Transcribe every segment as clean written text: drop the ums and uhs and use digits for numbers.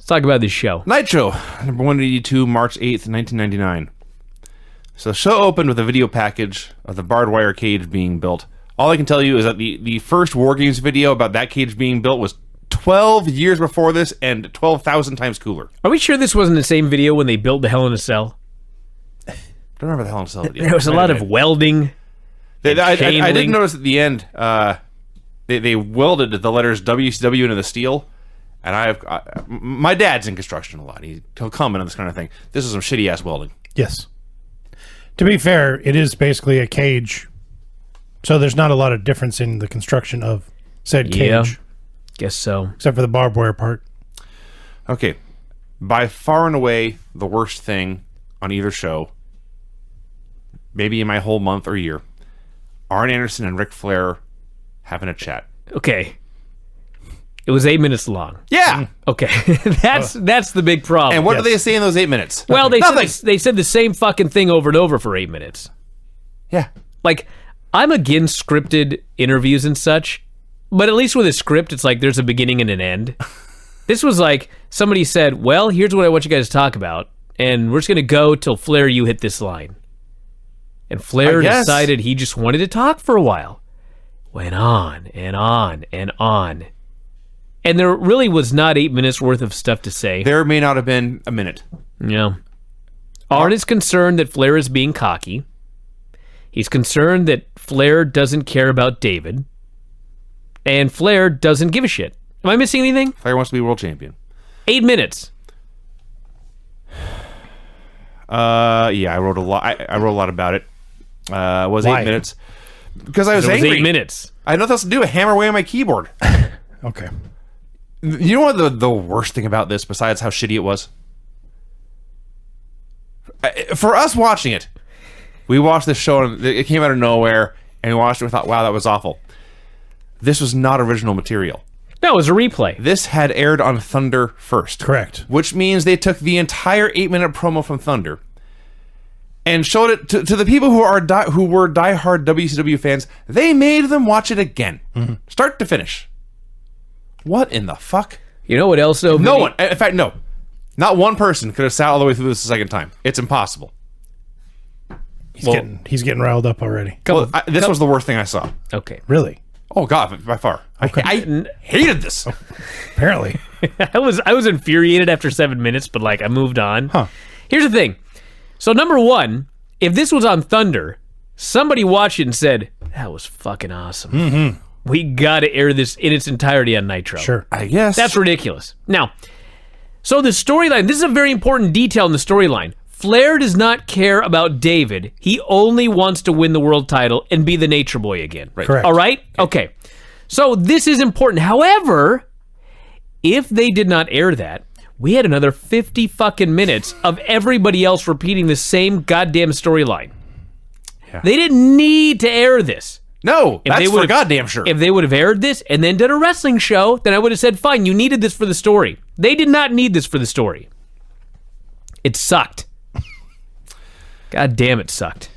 talk about this show. Nitro, number 182, March 8th, 1999. So the show opened with a video package of the barbed wire cage being built. All I can tell you is that the first War Games video about that cage being built was 12 years before this and 12,000 times cooler. Are we sure this wasn't the same video when they built the Hell in a Cell? I don't remember the Hell in a Cell video. There was a lot of welding. I didn't notice at the end, they welded the letters WCW into the steel. And my dad's in construction a lot. He'll comment on this kind of thing. This is some shitty ass welding. Yes. To be fair, it is basically a cage, so there's not a lot of difference in the construction of said cage. Yeah, guess so. Except for the barbed wire part. Okay. By far and away, the worst thing on either show, maybe in my whole month or year, Arn Anderson and Ric Flair having a chat. Okay. It was 8 minutes long. Yeah. Okay. That's the big problem. And what do they say in those 8 minutes? Well, they said the same fucking thing over and over for 8 minutes. Yeah. Like, I'm against scripted interviews and such, but at least with a script, it's like there's a beginning and an end. This was like somebody said, well, here's what I want you guys to talk about, and we're just going to go till Flair, you hit this line. And Flair decided he just wanted to talk for a while. Went on and on and on. And there really was not 8 minutes worth of stuff to say. There may not have been a minute. Yeah. Arn is concerned that Flair is being cocky. He's concerned that Flair doesn't care about David. And Flair doesn't give a shit. Am I missing anything? Flair wants to be world champion. 8 minutes. Yeah, I wrote a lot. I wrote a lot about it. It was Why? 8 minutes. Because I was angry. It was 8 minutes. I had nothing else to do. Hammer away on my keyboard. Okay. You know what the worst thing about this, besides how shitty it was? For us watching it, we watched this show, and it came out of nowhere, and we watched it and thought, wow, that was awful. This was not original material. No, it was a replay. This had aired on Thunder first. Correct. Which means they took the entire 8-minute promo from Thunder and showed it to the people who were diehard WCW fans. They made them watch it again. Mm-hmm. Start to finish. What in the fuck? You know what else, though? No one. In fact, no. Not one person could have sat all the way through this a second time. It's impossible. He's getting riled up already. This was the worst thing I saw. Okay. Really? Oh, God, by far. Okay. I hated this. Apparently. I was infuriated after 7 minutes, but like I moved on. Huh. Here's the thing. So number one, if this was on Thunder, somebody watched it and said, that was fucking awesome. Mm-hmm. We got to air this in its entirety on Nitro. Sure. I guess. That's ridiculous. Now, so the storyline, this is a very important detail in the storyline. Flair does not care about David. He only wants to win the world title and be the Nature Boy again. Right. Correct. All right? Okay. So this is important. However, if they did not air that, we had another 50 fucking minutes of everybody else repeating the same goddamn storyline. Yeah. They didn't need to air this. No, that's for goddamn sure. If they would have aired this and then did a wrestling show, then I would have said, fine, you needed this for the story. They did not need this for the story. It sucked. God damn, it sucked.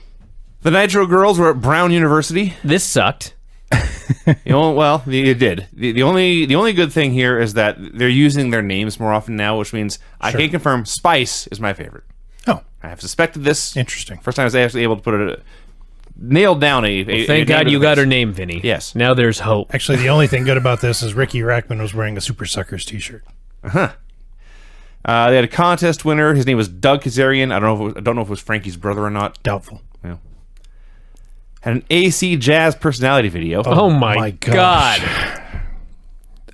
The Nitro Girls were at Brown University. This sucked. It did. The only good thing here is that they're using their names more often now, which means I can confirm Spice is my favorite. Oh. I have suspected this. Interesting. First time I was actually able to put it... nailed down Thank God you got her name, Vinny. Yes. Now there's hope. Actually, the only thing good about this is Ricky Rackman was wearing a Super Suckers t-shirt. Uh-huh. They had a contest winner. His name was Doug Kazarian. I don't know if it was Frankie's brother or not. Doubtful. Yeah. Had an AC Jazz personality video. Oh my God.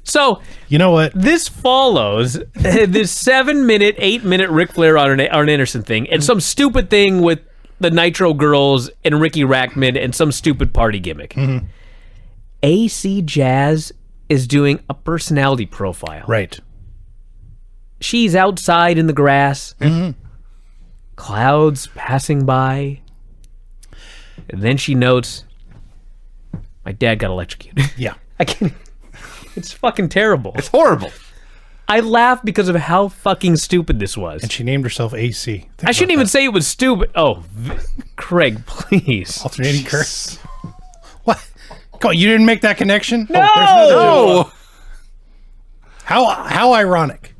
So, you know what? This follows this 7 minute, 8 minute Ric Flair Arn Anderson thing and some stupid thing with the Nitro Girls and Ricky Rackman and some stupid party gimmick. Mm-hmm. AC Jazz is doing a personality profile. Right. She's outside in the grass. Mm-hmm. Clouds passing by. And then she notes, my dad got electrocuted. Yeah. I can't. It's fucking terrible. It's horrible. I laughed because of how fucking stupid this was. And she named herself AC. I shouldn't even say it was stupid. Oh, Craig, please. Alternating curse. What? Come on, you didn't make that connection? No! Oh, there's no. How ironic.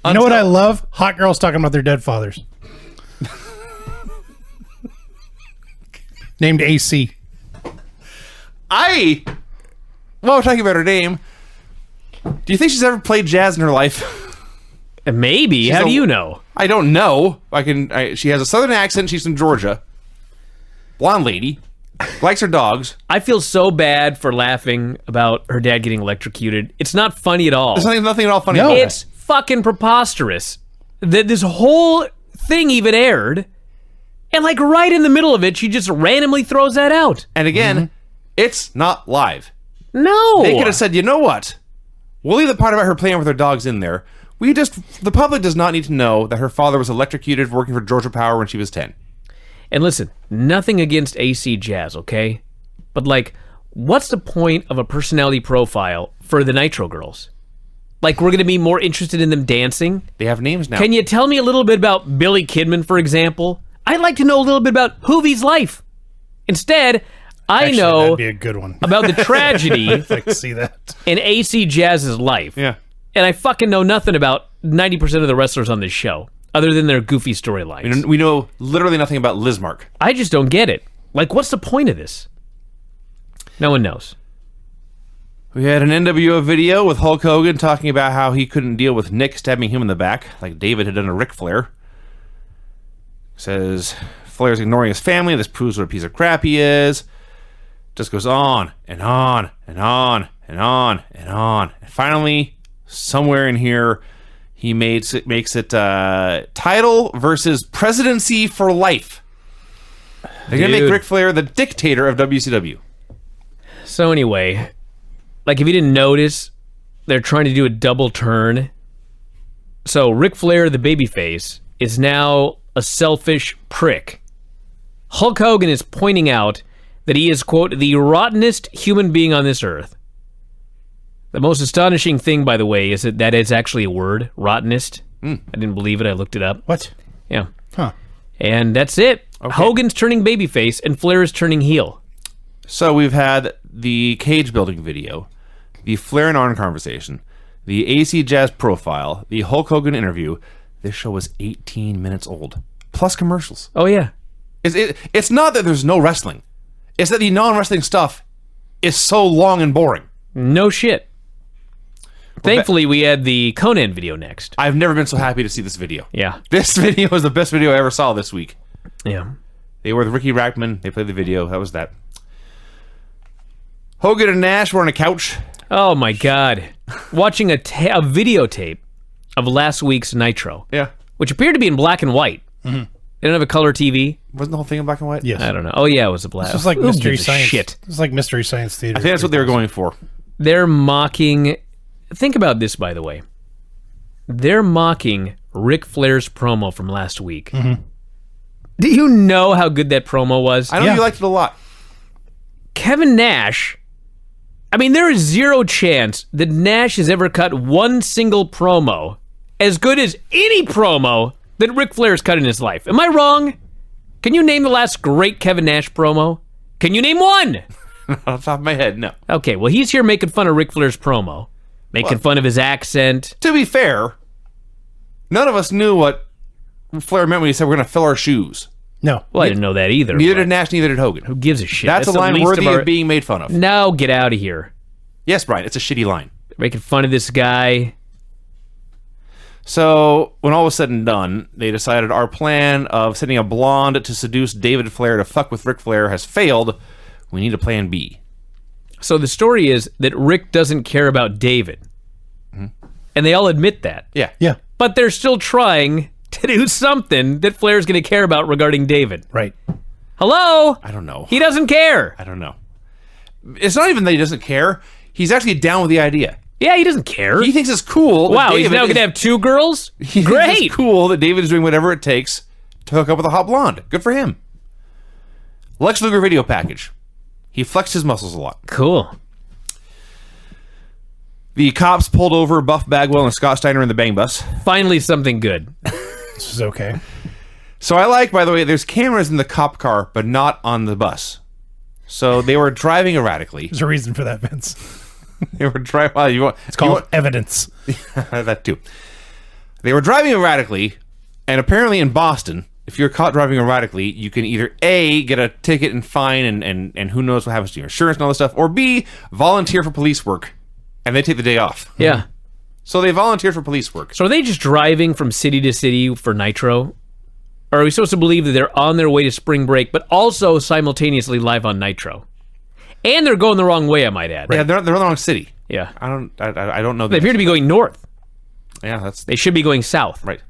You know what I love? Hot girls talking about their dead fathers. Named AC. While we're talking about her name, do you think she's ever played jazz in her life? Maybe. How do you know? I don't know. She has a southern accent. She's from Georgia. Blonde lady. Likes her dogs. I feel so bad for laughing about her dad getting electrocuted. It's not funny at all. There's nothing at all funny about It's fucking preposterous that this whole thing even aired, and like right in the middle of it, she just randomly throws that out. And again, it's not live. No. They could have said, you know what? We'll leave the part about her playing with her dogs in there. The public does not need to know that her father was electrocuted working for Georgia Power when she was 10. And listen, nothing against AC Jazz, okay? But like, what's the point of a personality profile for the Nitro Girls? Like, we're going to be more interested in them dancing? They have names now. Can you tell me a little bit about Billy Kidman, for example? I'd like to know a little bit about Hoovie's life. Instead, I know that'd be a good one. about the tragedy I'd like to see that. in AC Jazz's life. Yeah. And I fucking know nothing about 90% of the wrestlers on this show, other than their goofy storylines. We know literally nothing about Lizmark. I just don't get it. Like, what's the point of this? No one knows. We had an NWO video with Hulk Hogan talking about how he couldn't deal with Nick stabbing him in the back, like David had done to Ric Flair. Says Flair's ignoring his family. This proves what a piece of crap he is. Just goes on and on and on and on and on. And finally, somewhere in here, he makes it title versus presidency for life. They're going to make Ric Flair the dictator of WCW. So anyway, like if you didn't notice, they're trying to do a double turn. So Ric Flair, the babyface, is now a selfish prick. Hulk Hogan is pointing out that he is, quote, the rottenest human being on this earth. The most astonishing thing, by the way, is that is actually a word, rottenest. I didn't believe it. I looked it up. What? Yeah. Huh. And that's it. Okay. Hogan's turning babyface and Flair is turning heel. So we've had the cage building video, the Flair and Arn conversation, the AC Jazz profile, the Hulk Hogan interview. This show was 18 minutes old, plus commercials. Oh, yeah. It's not that there's no wrestling. It's that the non-wrestling stuff is so long and boring. No shit. Thankfully, we had the Conan video next. I've never been so happy to see this video. Yeah. This video was the best video I ever saw this week. Yeah. They were with Ricky Rackman. They played the video. That was that. Hogan and Nash were on a couch. Oh, my God. Watching a videotape of last week's Nitro. Yeah. Which appeared to be in black and white. Mm-hmm. They don't have a color TV. Wasn't the whole thing in black and white? Yes. I don't know. Oh, yeah, it was a black. This was like Mystery Science. Shit. This is like Mystery Science Theater. I think that's what they were going for. They're mocking... Think about this, by the way. They're mocking Ric Flair's promo from last week. Mm-hmm. Do you know how good that promo was? I know you liked it a lot. Kevin Nash... I mean, there is zero chance that Nash has ever cut one single promo as good as any promo that Ric Flair's cut in his life. Am I wrong? Can you name the last great Kevin Nash promo? Can you name one? Off the top of my head, no. Okay, well, he's here making fun of Ric Flair's promo. Making fun of his accent. To be fair, none of us knew what Flair meant when he said we're going to fill our shoes. No. Well, I didn't know that either. Neither did Nash, neither did Hogan. Who gives a shit? That's a the line least worthy of of being made fun of. No, get out of here. Yes, Brian, it's a shitty line. Making fun of this guy. So, when all was said and done, they decided our plan of sending a blonde to seduce David Flair to fuck with Ric Flair has failed. We need a plan B. So the story is that Rick doesn't care about David. Mm-hmm. And they all admit that. Yeah. Yeah. But they're still trying to do something that Flair's going to care about regarding David. Right. Hello? I don't know. He doesn't care. I don't know. It's not even that he doesn't care. He's actually down with the idea. Yeah, he doesn't care. He thinks it's cool. Wow, he's now going to have two girls? He Great. thinks it's cool that David is doing whatever it takes to hook up with a hot blonde. Good for him. Lex Luger video package. He flexed his muscles a lot. Cool. The cops pulled over Buff Bagwell and Scott Steiner in the bang bus. Finally something good. This is okay. So I like, by the way, there's cameras in the cop car, but not on the bus. So they were driving erratically. There's a reason for that, Vince. They were driving. Well, it's called evidence. That too. They were driving erratically, and apparently in Boston, if you're caught driving erratically, you can either A, get a ticket and fine and who knows what happens to your insurance and all this stuff, or B, volunteer for police work, and they take the day off. Yeah. So they volunteered for police work. So are they just driving from city to city for Nitro? Or are we supposed to believe that they're on their way to spring break, but also simultaneously live on Nitro? And they're going the wrong way, I might add. Yeah, they're in the wrong city. Yeah. I don't know. They appear to be going north. Yeah, that's They should be going south. right.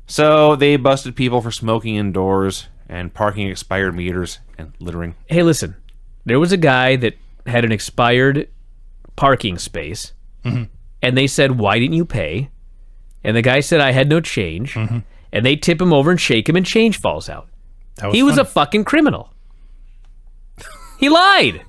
So they busted people for smoking indoors and parking expired meters and littering. Hey, listen. There was a guy that had an expired parking space, and they said, "Why didn't you pay?" And the guy said, "I had no change." And they tip him over and shake him, and change falls out. He was a fucking criminal. He lied.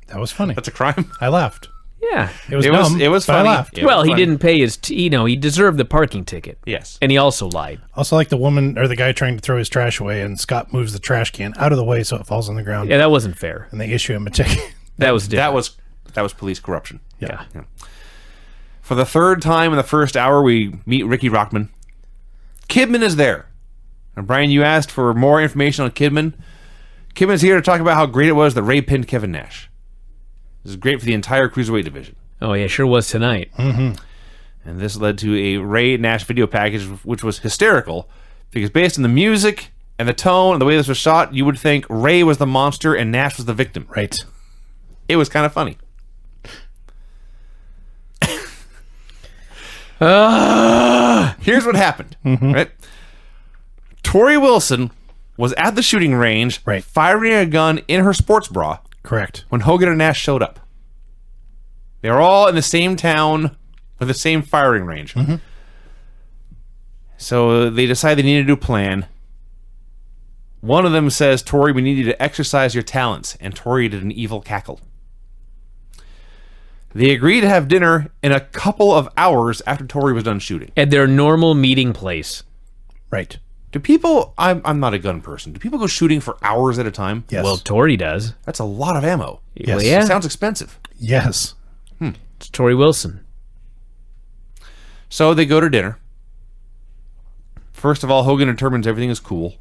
That was funny. That's a crime. I laughed. Yeah. It was dumb, it was but I funny. laughed. It Well, was he funny. didn't pay his, he deserved the parking ticket. Yes. And he also lied. Also, like the woman or the guy trying to throw his trash away, and Scott moves the trash can out of the way so it falls on the ground, Yeah, that wasn't fair. and they issue him a ticket. That was different. That was police corruption. Yeah. For the third time in the first hour, we meet Ricky Rockman. Kidman is there. And Brian, you asked for more information on Kidman. Kidman's here to talk about how great it was that Ray pinned Kevin Nash. This is great for the entire Cruiserweight division. Oh, yeah, sure was tonight. And this led to a Ray Nash video package, which was hysterical, because based on the music and the tone and the way this was shot, you would think Ray was the monster and Nash was the victim. Right. It was kind of funny. Here's what happened. Right? Tori Wilson was at the shooting range, Right. firing a gun in her sports bra Correct. when Hogan and Nash showed up. They were all in the same town with the same firing range. So they decide they need to do a plan. One of them says, "Tori, we need you to exercise your talents." And Tori did an evil cackle. They agreed to have dinner in a couple of hours after Tori was done shooting. At their normal meeting place. Right. Do people, I'm not a gun person, do people go shooting for hours at a time? Yes. Well, Tori does. That's a lot of ammo. Yes. Well, yeah. It sounds expensive. Yes. It's Tori Wilson. So they go to dinner. First of all, Hogan determines everything is cool.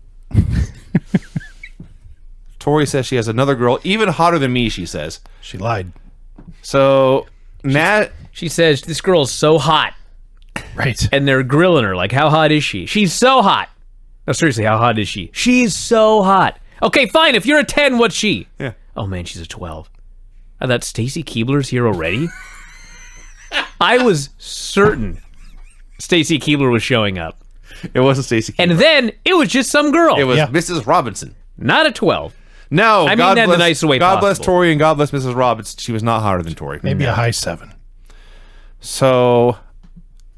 Tori says she has another girl, even hotter than me, she says. She lied. So, Nat, She says, this girl's so hot. Right. And they're grilling her, like, how hot is she? She's so hot. No, seriously, how hot is she? She's so hot. Okay, fine, if you're a 10, what's she? Yeah. Oh, man, she's a 12. I thought Stacy Keebler's here already? I was certain Stacy Keebler was showing up. it wasn't Stacey. And then it was just some girl. It was Yeah. Mrs. Robinson. Not a 12. No, I mean God that in bless, the nicest way God bless possible. Tori and God bless Mrs. Robinson. She was not hotter than Tori. Maybe a high 7. So,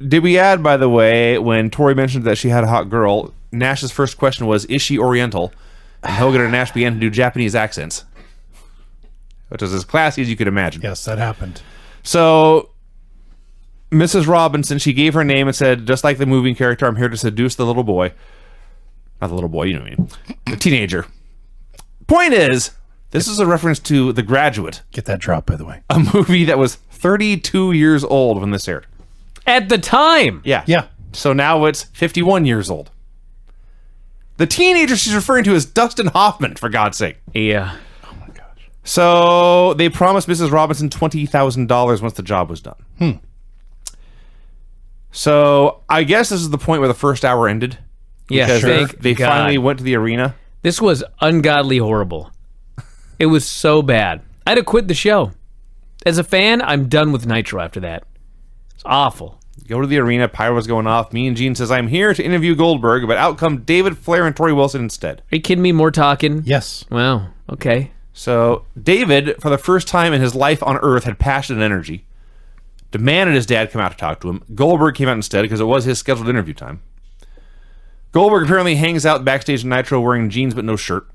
did we add, by the way, when Tori mentioned that she had a hot girl, Nash's first question was, "Is she Oriental?" And Hogan and Nash began to do Japanese accents, which was as classy as you could imagine. Yes, that happened. So, Mrs. Robinson, she gave her name and said, "Just like the moving character, I'm here to seduce the little boy." Not the little boy, you know what I mean. The teenager. Point is, this is a reference to The Graduate, Get that drop, by the way. a movie that was 32 years old when this aired. At the time. Yeah. Yeah. So now it's 51 years old. The teenager she's referring to is Dustin Hoffman, for God's sake. Yeah. So they promised Mrs. Robinson $20,000 once the job was done. So I guess this is the point where the first hour ended. Yeah, Because thank they God. finally went to the arena. This was ungodly horrible. It was so bad. I had to quit the show. As a fan, I'm done with Nitro after that. It's awful. Go to the arena, pyro's going off. Me and Gene says, "I'm here to interview Goldberg," but out come David, Flair, and Tori Wilson instead. Are you kidding me? More talking? Yes. Wow. Okay. So David, for the first time in his life on Earth, had passion and energy. Demanded his dad come out to talk to him. Goldberg came out instead because it was his scheduled interview time. Goldberg apparently hangs out backstage in Nitro wearing jeans but no shirt.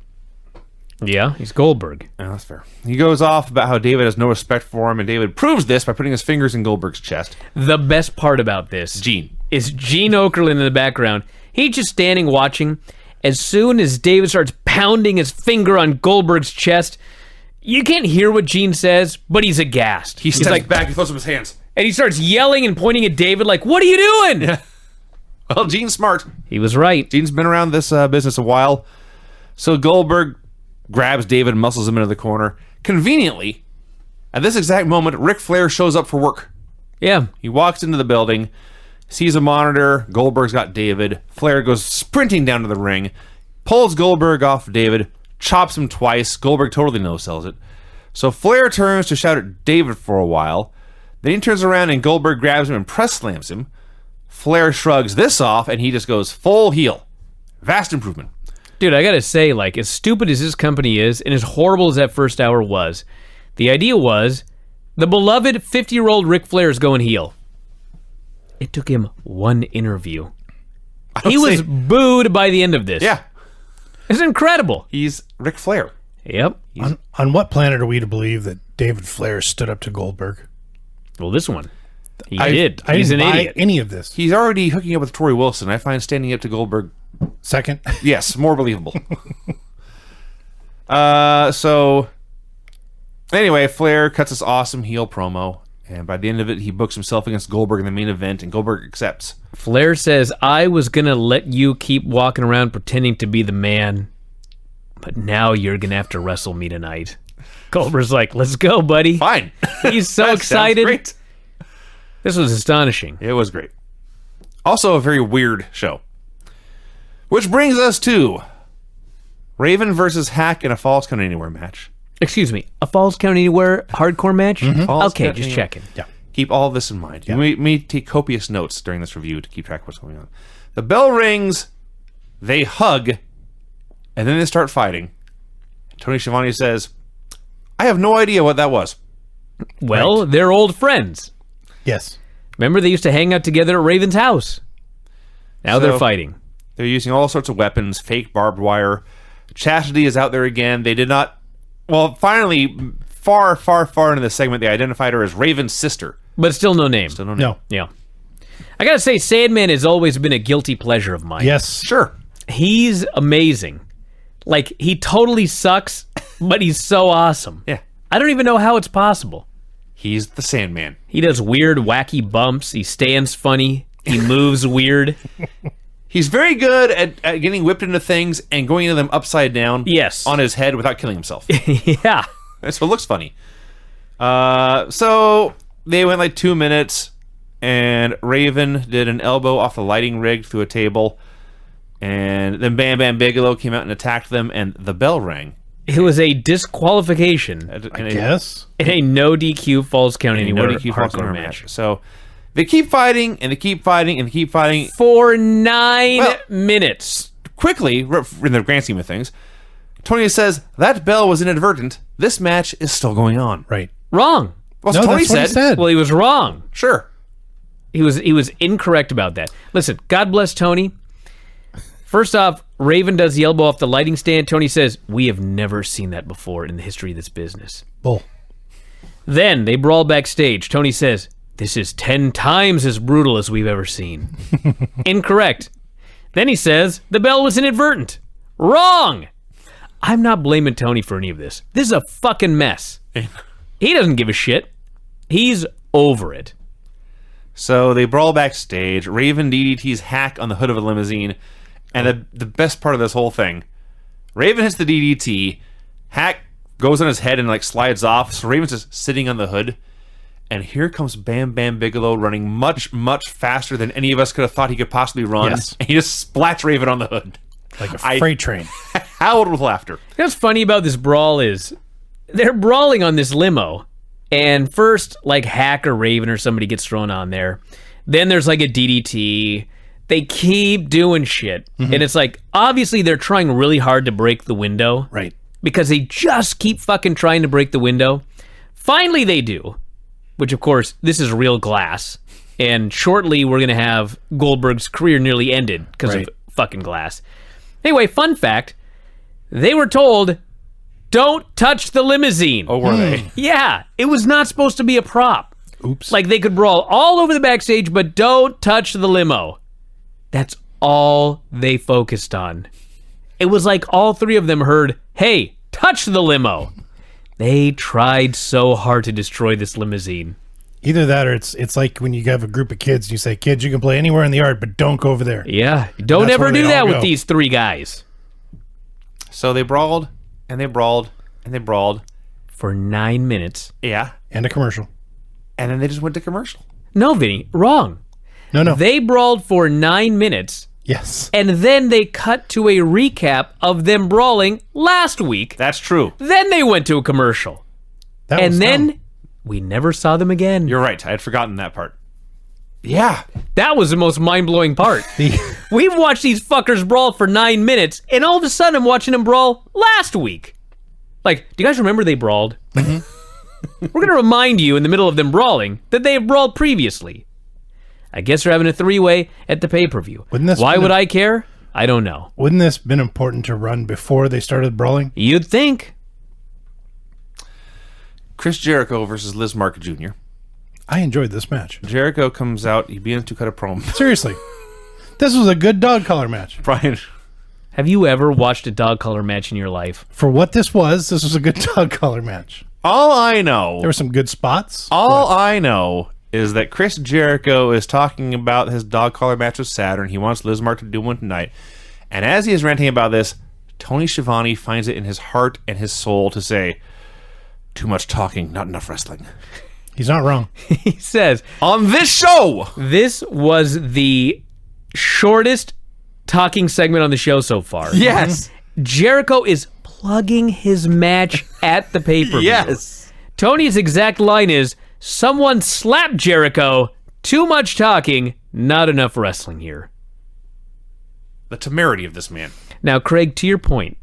Yeah, he's Goldberg. Yeah, that's fair. He goes off about how David has no respect for him, and David proves this by putting his fingers in Goldberg's chest. The best part about this Gene. is Gene Okerlund in the background. He's just standing watching. As soon as David starts pounding his finger on Goldberg's chest, you can't hear what Gene says, but he's aghast. He steps back, he throws up his hands. And he starts yelling and pointing at David like, "What are you doing?" Well, Gene's smart. He was right. Gene's been around this business a while. So Goldberg grabs David and muscles him into the corner. Conveniently, at this exact moment, Ric Flair shows up for work. Yeah. He walks into the building, sees a monitor. Goldberg's got David. Flair goes sprinting down to the ring, pulls Goldberg off David, chops him twice. Goldberg totally no-sells it. So Flair turns to shout at David for a while. Then he turns around and Goldberg grabs him and press slams him. Flair shrugs this off and he just goes full heel. Vast improvement. Dude, I gotta say, like, as stupid as this company is, and as horrible as that first hour was, the idea was, the beloved 50-year-old Ric Flair is going heel. It took him one interview. He was booed by the end of this. Yeah. It's incredible. He's Ric Flair. Yep. On what planet are we to believe that David Flair stood up to Goldberg? Well, this one. He did. I He's an didn't buy idiot. any of this. He's already hooking up with Tori Wilson. I find standing up to Goldberg, Second. yes, more believable. So, anyway, Flair cuts this awesome heel promo. And by the end of it, he books himself against Goldberg in the main event, and Goldberg accepts. Flair says, I was going to let you keep walking around pretending to be the man, but now you're going to have to wrestle me tonight. Goldberg's like, let's go, buddy. Fine. He's so That sounds excited. great. This was astonishing. It was great. Also, a very weird show. Which brings us to Raven versus Hack in a Falls Count Anywhere match. Excuse me, a Falls Count Anywhere hardcore match? Falls Okay, Count just Anywhere. checking. Yeah. Keep all of this in mind. You may take copious notes during this review to keep track of what's going on. The bell rings, they hug, and then they start fighting. Tony Schiavone says, I have no idea what that was. Well, they're old friends. Yes. Remember, they used to hang out together at Raven's house. Now they're fighting. They're using all sorts of weapons, fake barbed wire. Chastity is out there again. They did not... Well, finally, far into the segment, they identified her as Raven's sister. But still no name. Still no name. No. Yeah. I gotta say, Sandman has always been a guilty pleasure of mine. Yes. Sure. He's amazing. Like, he totally sucks, but he's so awesome. Yeah. I don't even know how it's possible. He's the Sandman. He does weird, wacky bumps. He stands funny. He moves weird. He's very good at getting whipped into things and going into them upside down Yes. on his head without killing himself. Yeah. So it looks funny. So they went like 2 minutes, and Raven did an elbow off the lighting rig through a table, and then Bam Bam Bigelow came out and attacked them, and the bell rang. It was a disqualification I Yes. in a no DQ Falls Count Anywhere No DQ Falls hardcore Count match. So they keep fighting, and they keep fighting, and they keep fighting. For 9 Well- minutes. Quickly, in the grand scheme of things, Tony says, that bell was inadvertent. This match is still going on. Right. Wrong. Well, No, Tony that's what he said. Well, he was wrong. Sure. He was incorrect about that. Listen, God bless Tony. First off, Raven does the elbow off the lighting stand. Tony says, we have never seen that before in the history of this business. Bull. Then they brawl backstage. Tony says, this is 10 times as brutal as we've ever seen. Incorrect. Then he says, the bell was inadvertent. Wrong. I'm not blaming Tony for any of this. This is a fucking mess. He doesn't give a shit. He's over it. So they brawl backstage. Raven DDT's Hack on the hood of a limousine. And the best part of this whole thing, Raven hits the DDT. Hack goes on his head and like slides off. So Raven's just sitting on the hood. And here comes Bam Bam Bigelow running much, much faster than any of us could have thought he could possibly run. Yes. And he just splats Raven on the hood. Like a freight train. Howled with laughter. You know what's funny about this brawl is they're brawling on this limo, and first, like, Hack or Raven or somebody gets thrown on there. Then there's like a DDT. They keep doing shit. And it's like, obviously they're trying really hard to break the window. Right. Because they just keep fucking trying to break the window. Finally they do. Which, of course, this is real glass. And shortly we're going to have Goldberg's career nearly ended because Right. of fucking glass. Anyway, fun fact. They were told, don't touch the limousine. Oh, were they? Yeah, it was not supposed to be a prop. Oops. Like, they could brawl all over the backstage, but don't touch the limo. That's all they focused on. It was like all three of them heard, hey, touch the limo. They tried so hard to destroy this limousine. Either that or it's like when you have a group of kids and you say, kids, you can play anywhere in the yard, but don't go over there. Yeah. Don't That's ever where do they that all with go. these three guys. So they brawled, and they brawled, and they brawled. For 9 minutes. Yeah. And a commercial. And then they just went to commercial. No, Vinny, wrong. No. They brawled for 9 minutes, Yes. and then they cut to a recap of them brawling last week. That's true. Then they went to a commercial. That And was then dumb. we never saw them again. You're right. I had forgotten that part. Yeah. That was the most mind-blowing part. The- We've watched these fuckers brawl for 9 minutes, and all of a sudden I'm watching them brawl last week. Like, do you guys remember they brawled? We're going to remind you in the middle of them brawling that they have brawled previously. I guess they're having a three-way at the pay-per-view. Wouldn't this Why been would a- I care? I don't know. Wouldn't this been important to run before they started brawling? You'd think. Chris Jericho versus Lizmark Jr. I enjoyed this match. Jericho comes out. He begins to cut a promo. Seriously. This was a good dog collar match. Brian. Have you ever watched a dog collar match in your life? For what this was a good dog collar match. All I know. There were some good spots. All I know is that Chris Jericho is talking about his dog collar match with Saturn. He wants Lizmark to do one tonight. And as he is ranting about this, Tony Schiavone finds it in his heart and his soul to say, too much talking, not enough wrestling. He's not wrong. He says, On this show! this was the shortest talking segment on the show so far. Yes. Jericho is plugging his match at the pay-per-view. Yes. Tony's exact line is, someone slapped Jericho, too much talking, not enough wrestling here. The temerity of this man. Now, Craig, to your point,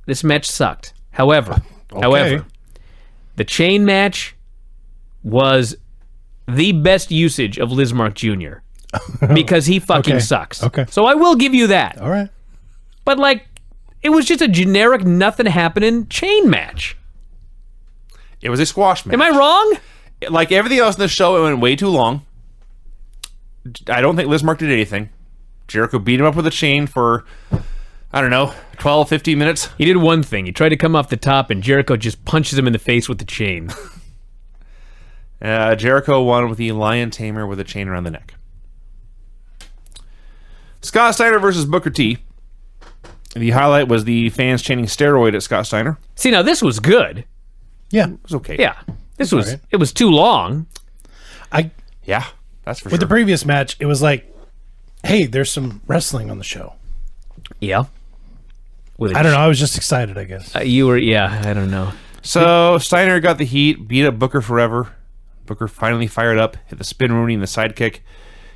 this match sucked. However, the chain match was the best usage of Lizmark Jr. because he fucking Okay. sucks. Okay. So I will give you that. All right. But, like, it was just a generic nothing happening chain match. It was a squash match. Am I wrong? Like everything else in the show, it went way too long. I don't think Lizmark did anything. Jericho beat him up with a chain for, I don't know, 12, 15 minutes. He did one thing. He tried to come off the top, and Jericho just punches him in the face with the chain. Jericho won with the Lion Tamer with a chain around the neck. Scott Steiner versus Booker T. The highlight was the fans chanting steroid at Scott Steiner. See, now this was good. Yeah. It was okay. Yeah. This was, alright. it was too long. Yeah, that's for With sure. the previous match, it was like, hey, there's some wrestling on the show. Yeah. With a I don't know. I was just excited, I guess. You were, yeah, I don't know. So Steiner got the heat, beat up Booker forever. Booker finally fired up, hit the spin Rooney and the sidekick.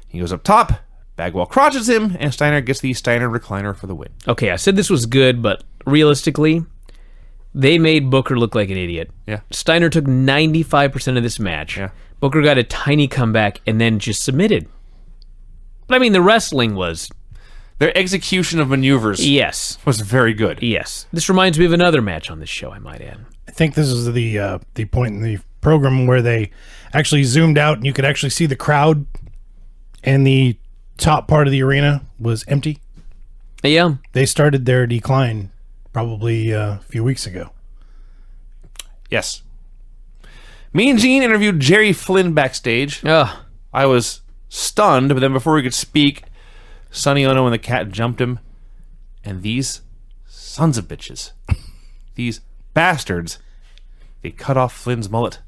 He goes up top, Bagwell crotches him, and Steiner gets the Steiner recliner for the win. Okay, I said this was good, but realistically, they made Booker look like an idiot. Yeah. Steiner took 95% of this match. Yeah. Booker got a tiny comeback and then just submitted. But I mean, the wrestling was, Their execution of maneuvers yes, was very good. yes. This reminds me of another match on this show, I might add. I think this is the point in the program where they actually zoomed out and you could actually see the crowd, and the top part of the arena was empty. Yeah. They started their decline probably a few weeks ago. Yes. Me and Gene interviewed Jerry Flynn backstage. Ugh. I was stunned, but then before we could speak, Sonny Ono and the cat jumped him. And these sons of bitches, these bastards, they cut off Flynn's mullet.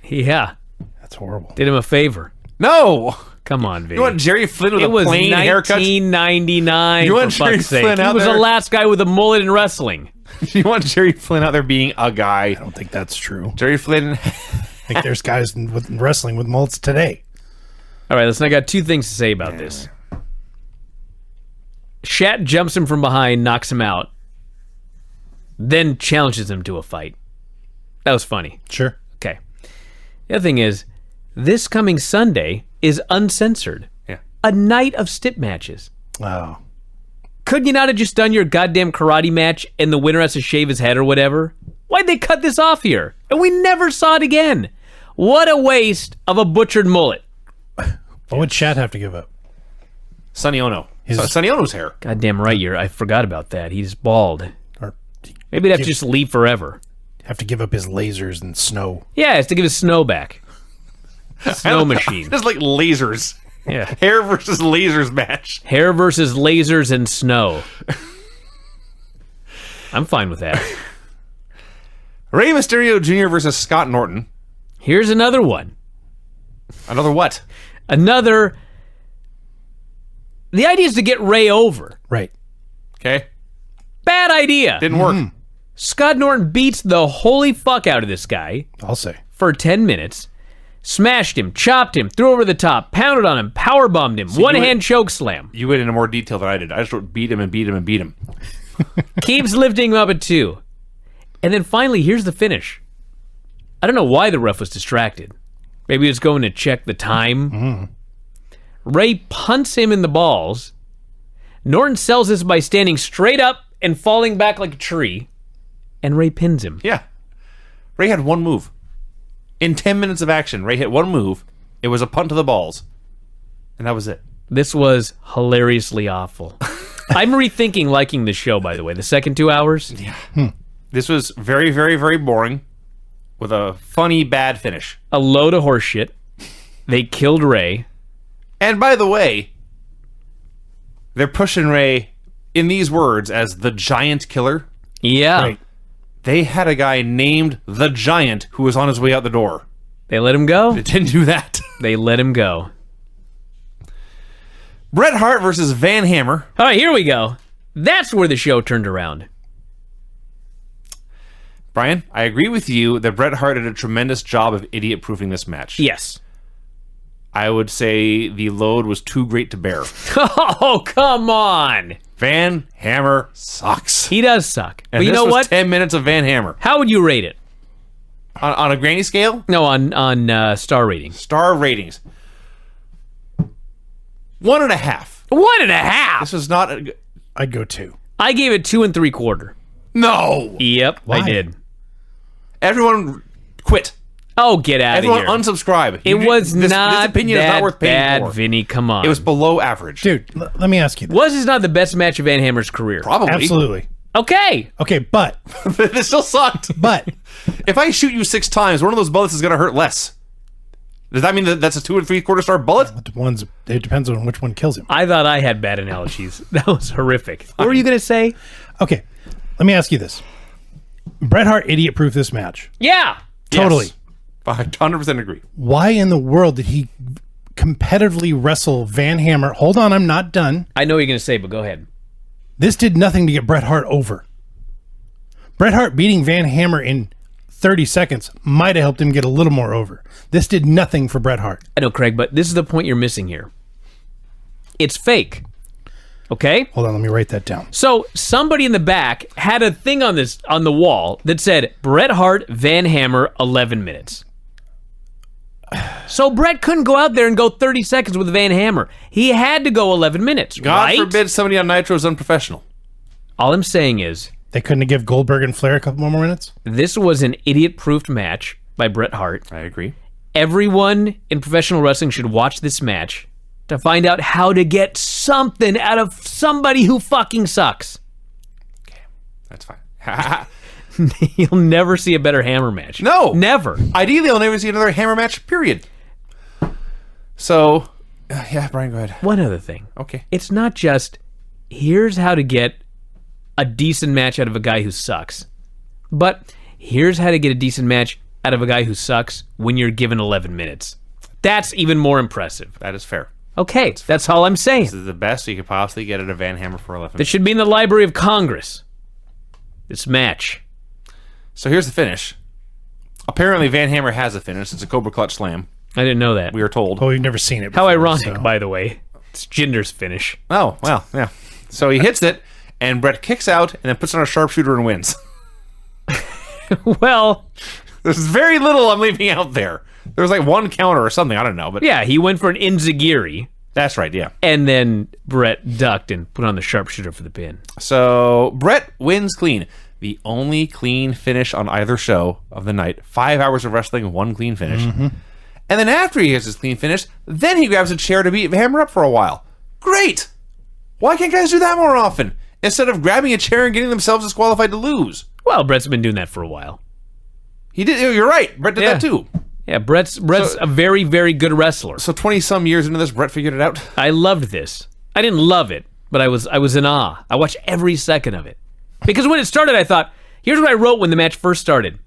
Yeah. That's horrible. Did him a favor. No! Come on, Vinny. You want Jerry Flynn with It a was plain haircut? 1999, You for want Jerry fuck's sake. Flynn He out was the there? last guy with a mullet in wrestling. You want Jerry Flynn out there being a guy? I don't think that's true. Jerry Flynn. I think there's guys with wrestling with mullets today. All right, listen, I got two things to say about this. Shat jumps him from behind, knocks him out, then challenges him to a fight. That was funny. Sure. Okay. The other thing is, this coming Sunday is uncensored. Yeah. A night of stip matches. Oh. Couldn't you not have just done your goddamn karate match and the winner has to shave his head or whatever? Why'd they cut this off here? And we never saw it again. What a waste of a butchered mullet. What would Shat have to give up? Sonny Ono. His- Sonny Ono's hair. Goddamn right, I forgot about that. He's bald. Or Maybe they'd have to just leave forever. have to give up his lasers and snow? Yeah, it's to give his snow back. Snow machine. It's like lasers. Yeah. Hair versus lasers match. Hair versus lasers and snow. I'm fine with that. Rey Mysterio Jr. versus Scott Norton. Here's another one. Another what? The idea is to get Rey over. Right. Okay. Bad idea. Didn't work. Scott Norton beats the holy fuck out of this guy I'll say. for 10 minutes. Smashed him, chopped him, threw over the top, pounded on him, powerbombed him, one-hand choke slam. You went into more detail than I did. I just wrote beat him and beat him and beat him. Keeps lifting him up at 2. And then finally, here's the finish. I don't know why the ref was distracted. Maybe he was going to check the time. Rey punts him in the balls. Norton sells this by standing straight up and falling back like a tree. And Rey pins him. Yeah. Rey had one move. In 10 minutes of action, Rey hit one move. It was a punt to the balls. And that was it. This was hilariously awful. I'm rethinking liking this show, by the way. The second 2 hours. Yeah. This was very, very, very boring with a funny, bad finish. A load of horseshit. They killed Rey. And by the way, they're pushing Rey in these words as the Giant Killer. Yeah. Right. They had a guy named the Giant who was on his way out the door. They let him go. It didn't do that. They let him go. Bret Hart versus Van Hammer. All right, here we go. That's where the show turned around. Brian, I agree with you that Bret Hart did a tremendous job of idiot-proofing this match. Yes. I would say the load was too great to bear. Oh, come on. Van Hammer sucks. He does suck. And But you this know was what? 10 minutes of Van Hammer. How would you rate it? On a granny scale? No, on star rating. Star ratings. 1.5. 1.5. This was not a... I'd go 2. I gave it 2 3/4. No! Yep, Why? I did. Everyone quit. Oh, get out of Everyone here. unsubscribe. It was this not opinion that is not worth paying bad, for. Vinny. Come on. It was below average. Dude, let me ask you this. Was this not the best match of Van Hammer's career? Probably. Absolutely. Okay. Okay, but It still sucked. If I shoot you 6 times, one of those bullets is going to hurt less. Does that mean that that's a 2 3/4 star bullet? it depends on which one kills him. I thought I had bad analogies. That was horrific. What were you going to say? Okay, let me ask you this. Bret Hart idiot-proof this match. Yeah. Totally. Yes. I 100% agree. Why in the world did he competitively wrestle Van Hammer? Hold on, I'm not done. I know what you're going to say, but go ahead. This did nothing to get Bret Hart over. Bret Hart beating Van Hammer in 30 seconds might have helped him get a little more over. This did nothing for Bret Hart. I know, Craig, but this is the point you're missing here. It's fake. Okay? Hold on, let me write that down. So somebody in the back had a thing on the wall that said Bret Hart, Van Hammer, 11 minutes. So Bret couldn't go out there and go 30 seconds with Van Hammer. He had to go 11 minutes, God right? forbid somebody on Nitro is unprofessional. All I'm saying is They couldn't have give Goldberg and Flair a couple more minutes? this was an idiot-proofed match by Bret Hart. I agree. Everyone in professional wrestling should watch this match to find out how to get something out of somebody who fucking sucks. That's fine. You'll never see a better Hammer match. No. Never. Ideally, I'll never see another Hammer match, period. So, yeah, Brian, go ahead. One other thing. Okay. It's not just, here's how to get a decent match out of a guy who sucks. But here's how to get a decent match out of a guy who sucks when you're given 11 minutes. That's even more impressive. That is fair. Okay, that's all I'm saying. This is the best you could possibly get at a Van Hammer for 11 That should be in the Library of Congress. This match. So here's the finish. Apparently, Van Hammer has a finish. It's a Cobra Clutch Slam. I didn't know that. We are told. Oh, we've never seen it How before, ironic, so- by the way. It's Jinder's finish. Oh, well, yeah. So he hits it, and Bret kicks out, and then puts on a sharpshooter and wins. Well, There's very little I'm leaving out there. There was like one counter or something. I don't know, but yeah, he went for an Inzagiri, that's right, yeah. and then Bret ducked and put on the sharpshooter for the pin. So Bret wins clean. The only clean finish on either show of the night. 5 hours of wrestling, one clean finish. And then after he has his clean finish, then he grabs a chair to beat Hammer up for a while. Great! Why can't guys do that more often? Instead of grabbing a chair and getting themselves disqualified to lose. Well, Bret's been doing that for a while. He did. You're right. Bret did that too. Yeah, Brett's a very, very good wrestler. So 20-some years into this, Bret figured it out? I loved this. I didn't love it, but I was in awe. I watched every second of it. Because when it started, I thought, here's what I wrote when the match first started.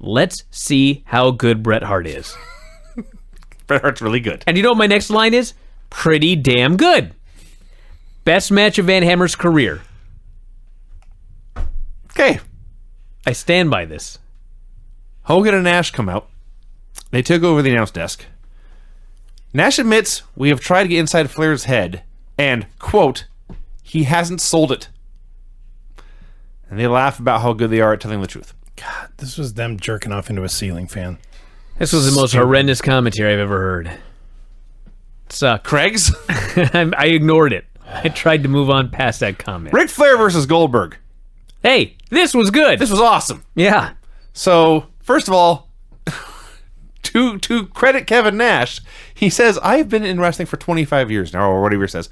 Let's see how good Bret Hart is. Bret Hart's really good. And you know what my next line is? Pretty damn good. Best match of Van Hammer's career. Okay. I stand by this. Hogan and Nash come out. They took over the announce desk. Nash admits, we have tried to get inside Flair's head, and, quote, he hasn't sold it. And they laugh about how good they are at telling the truth. God, this was them jerking off into a ceiling fan. This was the most horrendous commentary I've ever heard. It sucked. Craig's? I ignored it. I tried to move on past that comment. Ric Flair versus Goldberg. Hey, this was good. This was awesome. Yeah. So, first of all, to credit Kevin Nash, he says, I've been in wrestling for 25 years now, or whatever he says.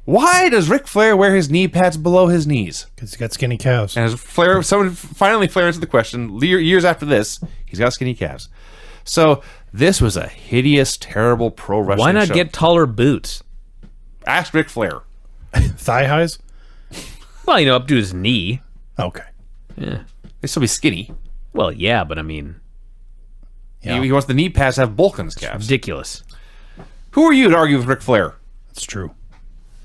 Why does Ric Flair wear his knee pads below his knees? Because he's got skinny calves. And as Flair, someone finally Flair answered the question. Years after this, he's got skinny calves. So this was a hideous, terrible pro wrestling Why not show. get taller boots? Ask Ric Flair. Thigh highs? Well, up to his knee. Okay. Yeah. They still be skinny. Well, yeah, but I mean, Yeah. He wants the knee pads to have bulk on his calves. ridiculous. Who are you to argue with Ric Flair? That's true.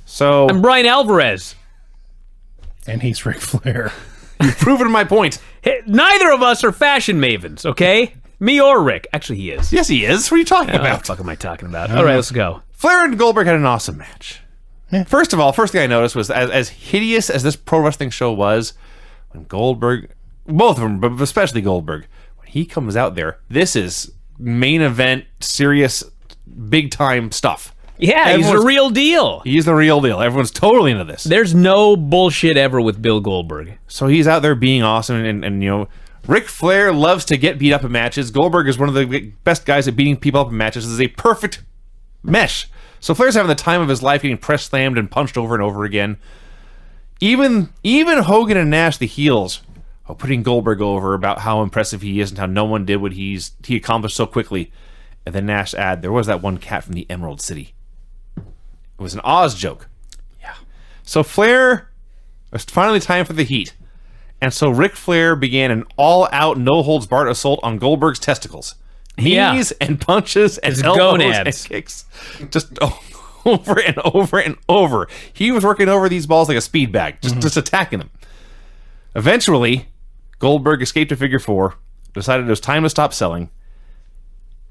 So I'm Brian Alvarez. And he's Ric Flair. you've proven my point. Hey, neither of us are fashion mavens, okay? Me or Rick. Actually, he is. Yes, he is. What are you talking What the about? fuck am I talking about? All right, let's go. Flair and Goldberg had an awesome match. Yeah. First thing I noticed was as hideous as this pro wrestling show was, when Goldberg, both of them, but especially Goldberg, when he comes out there, this is main event, serious, big time stuff. Yeah, he's the real deal. He's the real deal. Everyone's totally into this. There's no bullshit ever with Bill Goldberg. So he's out there being awesome, and Ric Flair loves to get beat up in matches. Goldberg is one of the best guys at beating people up in matches. This is a perfect mesh. So Flair's having the time of his life, getting press slammed and punched over and over again. Even Hogan and Nash, the heels, are putting Goldberg over about how impressive he is and how no one did what he accomplished so quickly. And then Nash add, there was that one cat from the Emerald City. It was an Oz joke. Yeah. So Flair, it's finally time for the heat. And so Ric Flair began an all-out, no-holds-barred assault on Goldberg's testicles. Knees and punches and elbows gonads. and kicks. Just over and over and over. He was working over these balls like a speed bag, just attacking them. Eventually, Goldberg escaped to figure four, decided it was time to stop selling,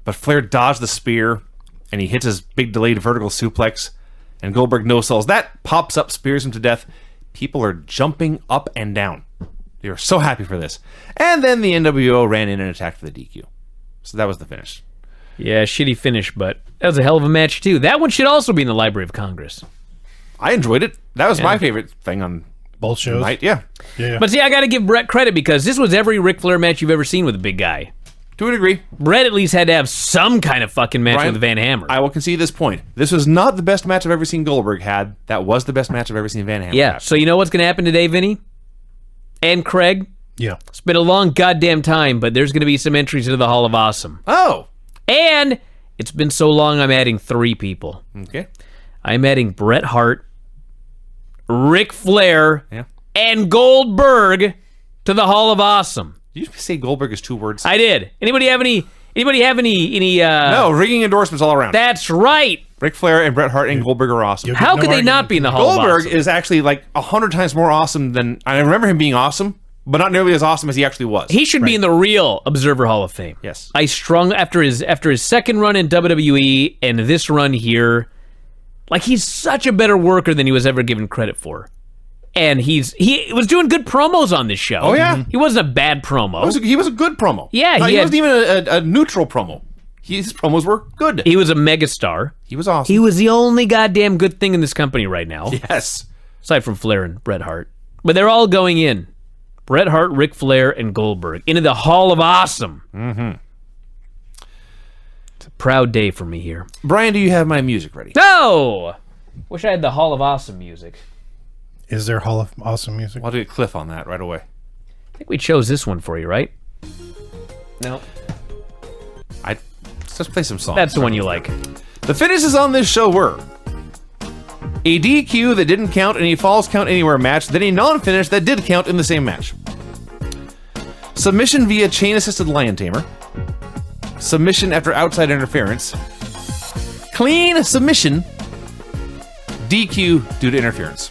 but Flair dodged the spear, and he hits his big delayed vertical suplex, and Goldberg no-sells. That pops up, spears him to death. People are jumping up and down. They were so happy for this. And then the NWO ran in and attacked for the DQ. So that was the finish. Yeah, shitty finish, but that was a hell of a match, too. That one should also be in the Library of Congress. I enjoyed it. That was my favorite thing on Both shows? night. Yeah. Yeah. But see, I got to give Bret credit because this was every Ric Flair match you've ever seen with a big guy. To a degree. Bret at least had to have some kind of fucking match Brian, with Van Hammer. I will concede this point. This was not the best match I've ever seen Goldberg had. That was the best match I've ever seen Van Hammer Yeah, have. so you know what's going to happen today, Vinny? And Craig? Yeah. It's been a long goddamn time, but there's going to be some entries into the Hall of Awesome. Oh. And it's been so long, I'm adding 3 people. Okay. I'm adding Bret Hart, Ric Flair, Yeah. and Goldberg to the Hall of Awesome. Did you say Goldberg is 2 words? I did. Anybody have any? No, ringing endorsements all around. That's right. Ric Flair and Bret Hart and Goldberg are awesome. You'll How get could no they not argument. be in the Hall of Goldberg Awesome? is actually like 100 times more awesome than... I remember him being awesome, but not nearly as awesome as he actually was. He should be in the real Observer Hall of Fame. Yes. I strung after his second run in WWE and this run here. Like, he's such a better worker than he was ever given credit for. And he was doing good promos on this show. Oh, yeah. He wasn't a bad promo. He was a good promo. Yeah, No, he he had- wasn't even a neutral promo. His promos were good. He was a megastar. He was awesome. He was the only goddamn good thing in this company right now. Yes. Aside from Flair and Bret Hart. But they're all going in. Bret Hart, Ric Flair, and Goldberg into the Hall of Awesome. Mm-hmm. It's a proud day for me here. Brian, do you have my music ready? No! Wish I had the Hall of Awesome music. Is there Hall of Awesome music? I'll do a cliff on that right away. I think we chose this one for you, right? No. Let's play some songs. That's the one you like. The finishes on this show were a DQ that didn't count in a Falls Count Anywhere match, then a non-finish that did count in the same match. Submission via chain-assisted lion tamer. Submission after outside interference. Clean submission. DQ due to interference.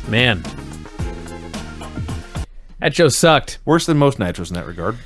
Man. That show sucked. Worse than most Nitros in that regard.